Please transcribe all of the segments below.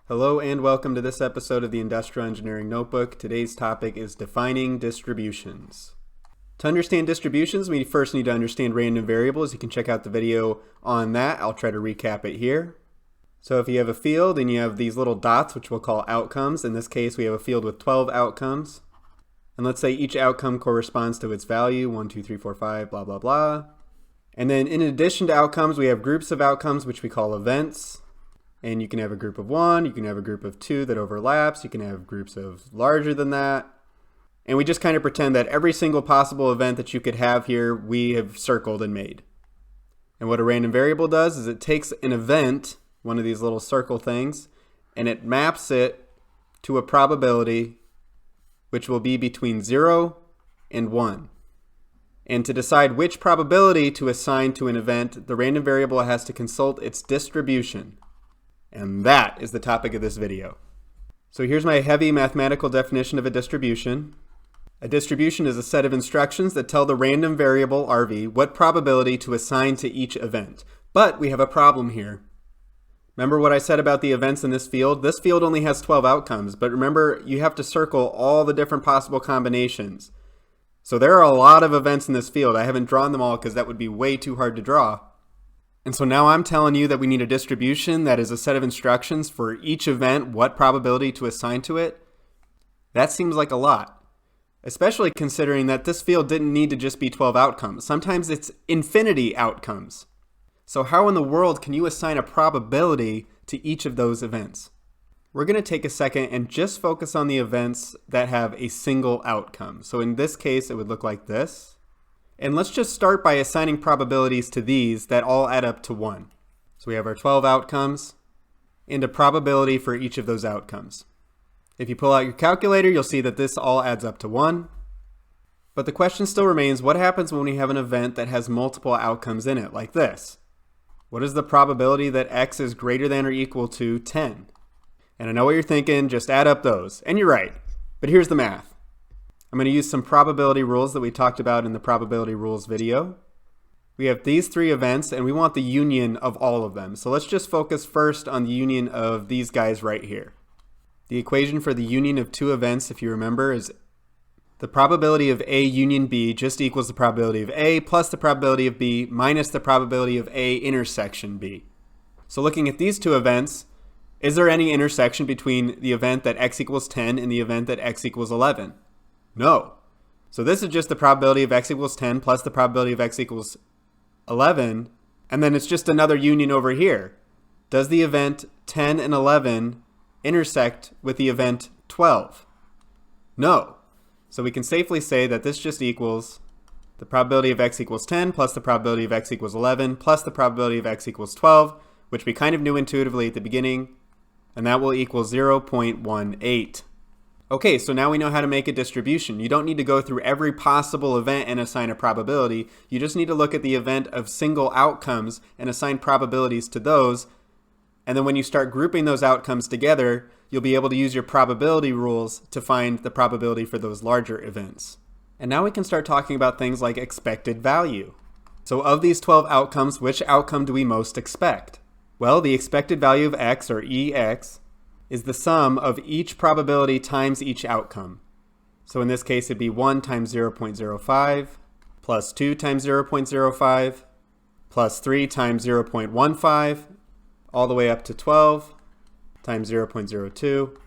Hello and welcome to this episode of the Industrial Engineering Notebook. Today's topic is defining distributions. To understand distributions, we first need to understand random variables. You can check out the video on that. I'll try to recap it here. So if you have a field and you have these little dots, which we'll call outcomes, in this case we have a field with 12 outcomes. And let's say each outcome corresponds to its value, 1, 2, 3, 4, 5, blah, blah, blah. And then in addition to outcomes, we have groups of outcomes, which we call events. And you can have a group of 1, you can have a group of 2 that overlaps, you can have groups of larger than that. And we just kind of pretend that every single possible event that you could have here, we have circled and made. And what a random variable does is it takes an event, one of these little circle things, and it maps it to a probability which will be between 0 and 1. And to decide which probability to assign to an event, the random variable has to consult its distribution. And that is the topic of this video. So here's my heavy mathematical definition of a distribution. A distribution is a set of instructions that tell the random variable RV what probability to assign to each event. But we have a problem here. Remember what I said about the events in this field? This field only has 12 outcomes, but remember you have to circle all the different possible combinations. So there are a lot of events in this field. I haven't drawn them all because that would be way too hard to draw. And so now I'm telling you that we need a distribution that is a set of instructions for each event, what probability to assign to it. That seems like a lot, especially considering that this field didn't need to just be 12 outcomes. Sometimes it's infinity outcomes. So how in the world can you assign a probability to each of those events? We're going to take a second and just focus on the events that have a single outcome. So in this case, it would look like this. And let's just start by assigning probabilities to these that all add up to 1. So we have our 12 outcomes and a probability for each of those outcomes. If you pull out your calculator, you'll see that this all adds up to 1. But the question still remains, what happens when we have an event that has multiple outcomes in it, like this? What is the probability that x is greater than or equal to 10? And I know what you're thinking, just add up those. And you're right, but here's the math. I'm going to use some probability rules that we talked about in the probability rules video. We have these 3 events and we want the union of all of them. So let's just focus first on the union of these guys right here. The equation for the union of 2 events, if you remember, is the probability of A union B just equals the probability of A plus the probability of B minus the probability of A intersection B. So looking at these 2 events, is there any intersection between the event that x equals 10 and the event that x equals 11? No. So this is just the probability of x equals 10 plus the probability of x equals 11, and then it's just another union over here. Does the event 10 and 11 intersect with the event 12? No. So we can safely say that this just equals the probability of x equals 10 plus the probability of x equals 11 plus the probability of x equals 12, which we kind of knew intuitively at the beginning, and that will equal 0.18. Okay, so now we know how to make a distribution. You don't need to go through every possible event and assign a probability. You just need to look at the event of single outcomes and assign probabilities to those. And then when you start grouping those outcomes together, you'll be able to use your probability rules to find the probability for those larger events. And now we can start talking about things like expected value. So of these 12 outcomes, which outcome do we most expect? Well, the expected value of x, or EX, is the sum of each probability times each outcome. So in this case, it'd be 1 times 0.05, plus 2 times 0.05, plus 3 times 0.15, all the way up to 12 times 0.02.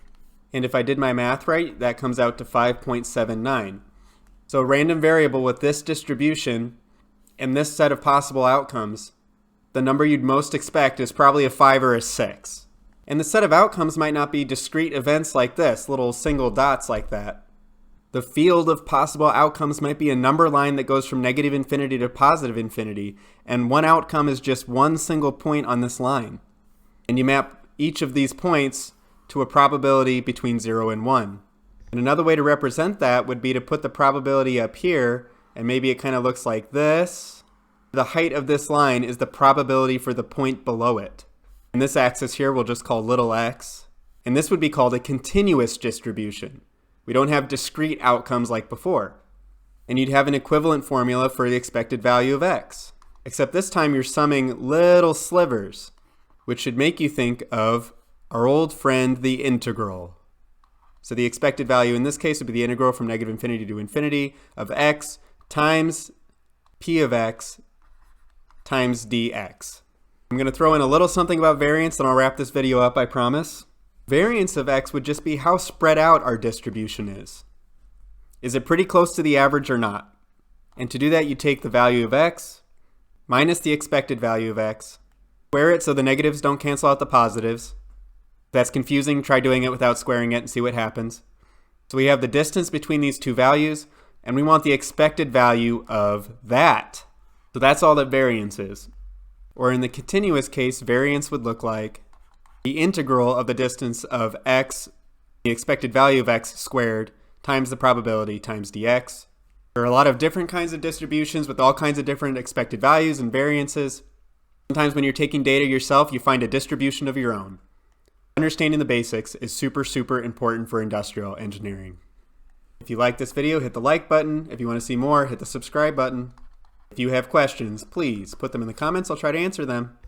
And if I did my math right, that comes out to 5.79. So a random variable with this distribution and this set of possible outcomes, the number you'd most expect is probably a 5 or a 6. And the set of outcomes might not be discrete events like this, little single dots like that. The field of possible outcomes might be a number line that goes from negative infinity to positive infinity, and one outcome is just one single point on this line. And you map each of these points to a probability between 0 and 1. And another way to represent that would be to put the probability up here, and maybe it kind of looks like this. The height of this line is the probability for the point below it. And this axis here we'll just call little x. And this would be called a continuous distribution. We don't have discrete outcomes like before. And you'd have an equivalent formula for the expected value of x. Except this time you're summing little slivers, which should make you think of our old friend, the integral. So the expected value in this case would be the integral from negative infinity to infinity of x times p of x times dx. I'm going to throw in a little something about variance, then I'll wrap this video up, I promise. Variance of x would just be how spread out our distribution is. Is it pretty close to the average or not? And to do that, you take the value of x minus the expected value of x, square it so the negatives don't cancel out the positives. If that's confusing, try doing it without squaring it and see what happens. So we have the distance between these two values, and we want the expected value of that. So that's all that variance is. Or in the continuous case, variance would look like the integral of the distance of x, the expected value of x squared, times the probability times dx. There are a lot of different kinds of distributions with all kinds of different expected values and variances. Sometimes when you're taking data yourself, you find a distribution of your own. Understanding the basics is super important for industrial engineering. If you like this video, hit the like button. If you want to see more, hit the subscribe button. If you have questions, please put them in the comments. I'll try to answer them.